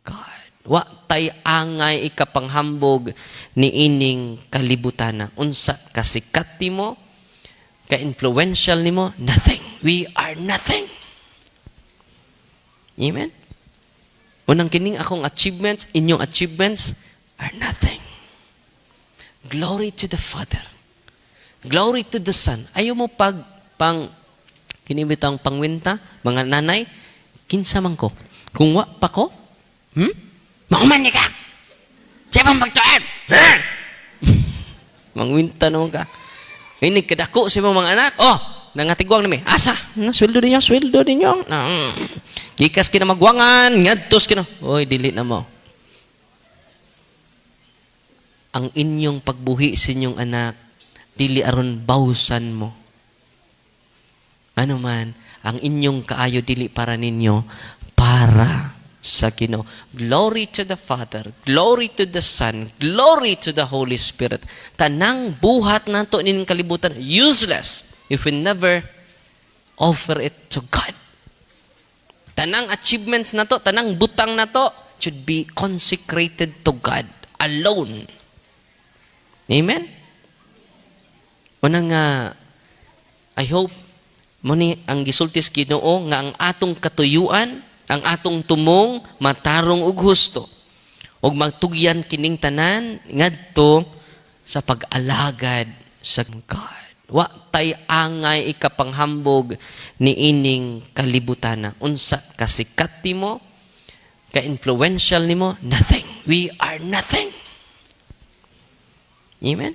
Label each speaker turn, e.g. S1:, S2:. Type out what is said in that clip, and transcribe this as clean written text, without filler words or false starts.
S1: God. Wa tay angay ikapanghambog ni ining kalibutana. Unsa kasikat nimo, ka-influential nimo, nothing. We are nothing. Amen? Unang kining akong achievements, inyong achievements are nothing. Glory to the Father. Glory to the Son. Ayaw mo kinibitang pangwinta, mga nanay, kinsa man ko. Kung wa pa ko, maumani ka! Siya bang magtuan? Mangwinta naman ka. Inig kadako sa mga anak. Oh, nangatigwang na may. Asa? Sweldo din yung. Gikas kina magwangan, ngadtos kina. Oy, dili na mo. Ang inyong pagbuhi sa inyong anak, dili aron bawsan mo. Ano man, ang inyong kaayo dili para ninyo, para sa Ginoo. Glory to the Father, glory to the Son, glory to the Holy Spirit. Tanang buhat nato ning kalibutan useless if we never offer it to God. Tanang achievements nato, tanang butang nato should be consecrated to God alone. Amen? Unang I hope muni ang gisultis Ginoo nga ang atong katuyuan, ang atong tumong matarong og husto ug magtugyan kining tanan ngadto sa pag-alagad sa God. Wa tay angay ikapanghambog ni ining kalibutana. Unsa kasikat nimo, ka-influential nimo, nothing. We are nothing. Amen?